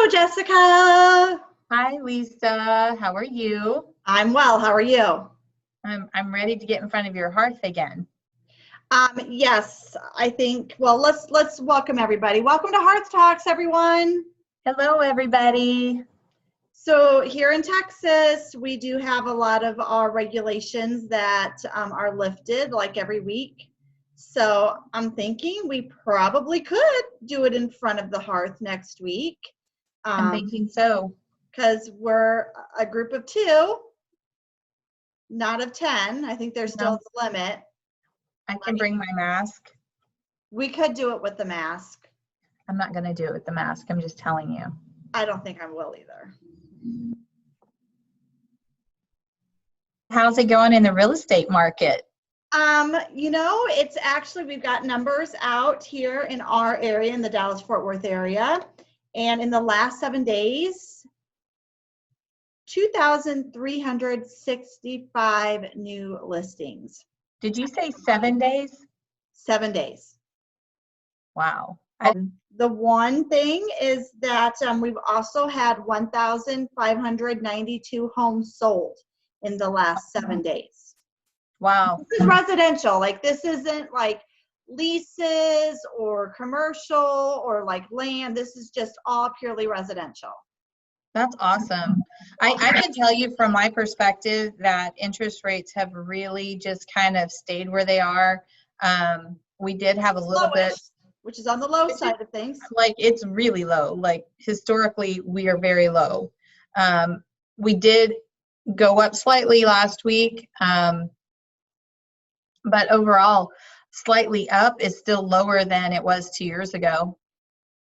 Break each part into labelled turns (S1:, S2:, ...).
S1: Hello, Jessica.
S2: Hi, Lisa. How are you?
S1: I'm well. How are you?
S2: I'm ready to get in front of your hearth again.
S1: Yes, I think. Well, let's welcome everybody. Welcome to Hearth Talks, everyone.
S2: Hello, everybody.
S1: So here in Texas, we do have a lot of our regulations that are lifted like every week. So I'm thinking we probably could do it in front of the hearth next week.
S2: I'm thinking so.
S1: Because we're a group of 2, not of 10. I think there's still a limit.
S2: I can bring my mask.
S1: We could do it with the mask.
S2: I'm not going to do it with the mask. I'm just telling you.
S1: I don't think I will either.
S2: How's it going in the real estate market?
S1: It's actually, we've got numbers out here in our area, in the Dallas-Fort Worth area. And in the last 7 days, 2,365 new listings.
S2: Did you say 7 days?
S1: 7 days.
S2: Wow.
S1: The one thing is that we've also had 1,592 homes sold in the last 7 days.
S2: Wow.
S1: This is residential. Like, this isn't like leases or commercial or like land. This is just all purely residential.
S2: That's awesome. I can tell you from my perspective that interest rates have really just kind of stayed where they are. We did have a little bit,
S1: which is on the low side of things.
S2: Like, it's really low. Like, historically, we are very low. We did go up slightly last week, but overall, slightly up is still lower than it was 2 years ago.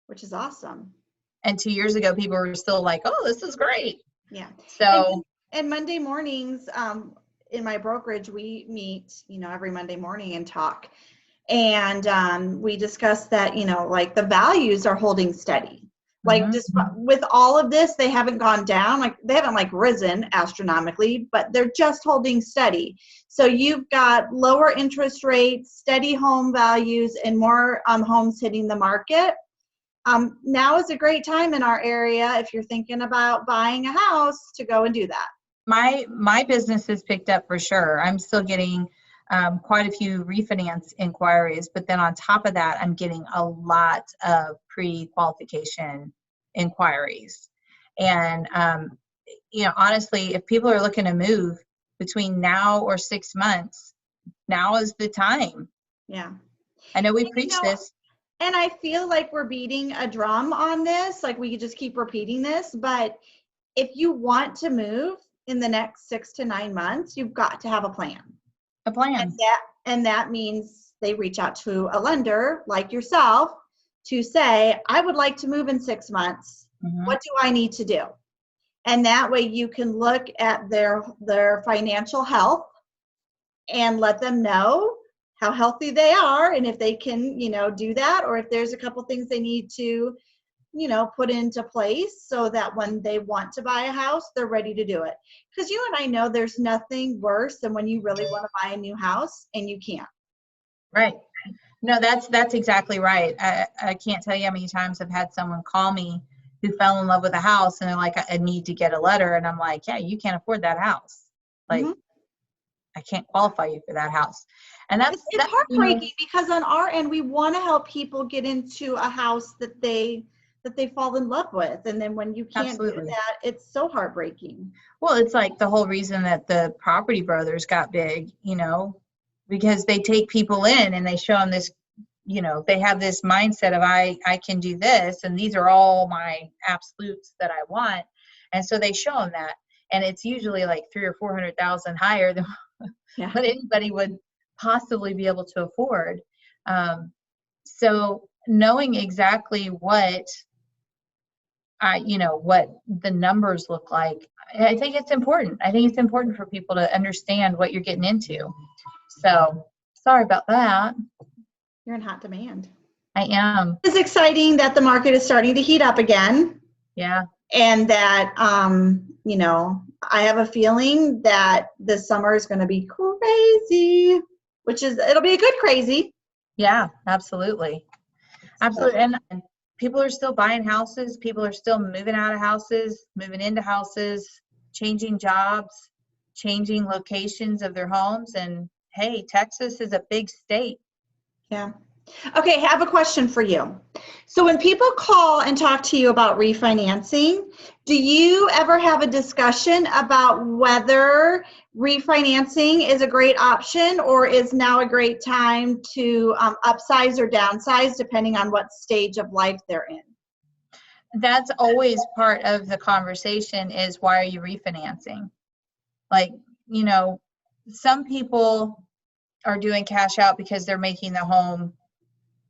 S1: Which is awesome.
S2: And 2 years ago, people were still like, oh, this is great.
S1: Yeah.
S2: So,
S1: and Monday mornings, in my brokerage, we meet, every Monday morning and talk. And we discussed that, like, the values are holding steady. Like, just with all of this, they haven't gone down. Like, they haven't risen astronomically, but they're just holding steady. So you've got lower interest rates, steady home values, and more homes hitting the market. Now is a great time in our area if you're thinking about buying a house to go and do that.
S2: My business has picked up for sure. I'm still getting quite a few refinance inquiries, but then on top of that, I'm getting a lot of pre-qualification inquiries. And honestly, if people are looking to move between now or 6 months, now is the time.
S1: Yeah.
S2: I know we preach this.
S1: And I feel like we're beating a drum on this. Like, we could just keep repeating this. But if you want to move in the next 6 to 9 months, you've got to have a plan.
S2: A plan.
S1: And that means they reach out to a lender like yourself to say, I would like to move in 6 months. What do I need to do? And that way you can look at their financial health and let them know how healthy they are, and if they can, do that, or if there's a couple things they need to, put into place so that when they want to buy a house, they're ready to do it. Because you and I know there's nothing worse than when you really want to buy a new house and you can't.
S2: Right. No, that's exactly right. I can't tell you how many times I've had someone call me who fell in love with a house and they're like, I need to get a letter. And I'm like, yeah, you can't afford that house. Like, I can't qualify you for that house. And that's
S1: heartbreaking because on our end, we want to help people get into a house that they fall in love with. And then when you can't do that, it's so heartbreaking.
S2: Well, it's like the whole reason that the Property Brothers got big, because they take people in and they show them this, they have this mindset of I can do this, and these are all my absolutes that I want. And so they show them that. And it's usually like 300,000 or 400,000 higher than what anybody would possibly be able to afford. So knowing exactly what the numbers look like, I think it's important. I think it's important for people to understand what you're getting into. So sorry about that.
S1: You're in hot demand.
S2: I am.
S1: It's exciting that the market is starting to heat up again.
S2: Yeah.
S1: And that, I have a feeling that this summer is going to be crazy, it'll be a good crazy.
S2: Yeah, absolutely. Absolutely. And people are still buying houses. People are still moving out of houses, moving into houses, changing jobs, changing locations of their homes. And hey, Texas is a big state.
S1: Yeah. Okay, I have a question for you. So when people call and talk to you about refinancing, do you ever have a discussion about whether refinancing is a great option, or is now a great time to upsize or downsize depending on what stage of life they're in?
S2: That's always part of the conversation, is why are you refinancing? Like, you know, some people are doing cash out because they're making the home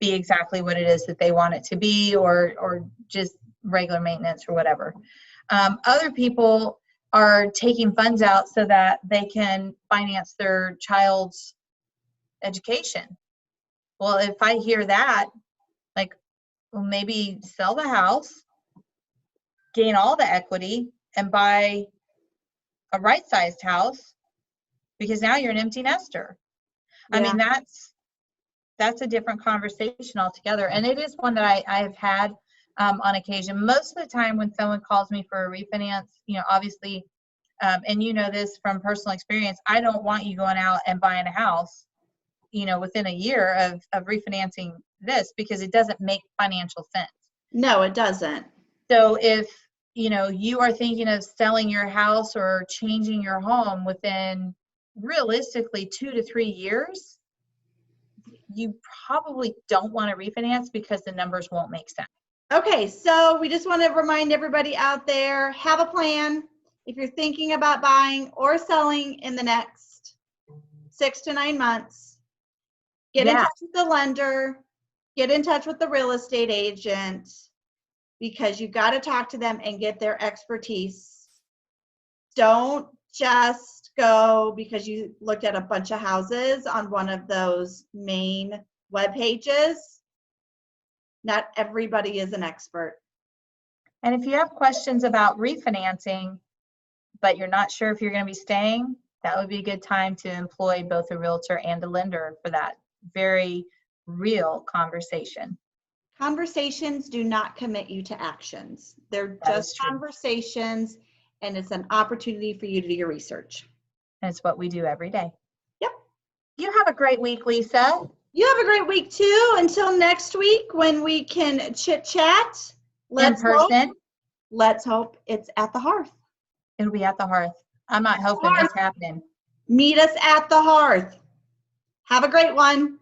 S2: be exactly what it is that they want it to be, or just regular maintenance or whatever. Other people are taking funds out so that they can finance their child's education. Well, if I hear that, like, well, maybe sell the house, gain all the equity, and buy a right-sized house, because now you're an empty nester.
S1: Yeah.
S2: I mean, that's a different conversation altogether. And it is one that I have had on occasion. Most of the time when someone calls me for a refinance, you know, obviously, and you know this from personal experience, I don't want you going out and buying a house, you know, within a year of refinancing this, because it doesn't make financial sense.
S1: No, it doesn't.
S2: So if, you know, you are thinking of selling your house or changing your home within realistically 2 to 3 years, you probably don't want to refinance, because the numbers won't make sense.
S1: Okay, so we just want to remind everybody out there, have a plan. If you're thinking about buying or selling in the next 6 to 9 months, get in touch with the lender, get in touch with the real estate agent, because you've got to talk to them and get their expertise. Don't just go because you looked at a bunch of houses on one of those main web pages. Not everybody is an expert.
S2: And if you have questions about refinancing, but you're not sure if you're going to be staying, that would be a good time to employ both a realtor and a lender for that very real conversation.
S1: Conversations do not commit you to actions. They're
S2: That
S1: just
S2: is true.
S1: conversations, and it's an opportunity for you to do your research.
S2: And it's what we do every day.
S1: Yep.
S2: You have a great week, Lisa.
S1: You have a great week too. Until next week when we can chit chat.
S2: In person.
S1: Let's hope it's at the hearth.
S2: It'll be at the hearth. I'm not hoping it's happening.
S1: Meet us at the hearth. Have a great one.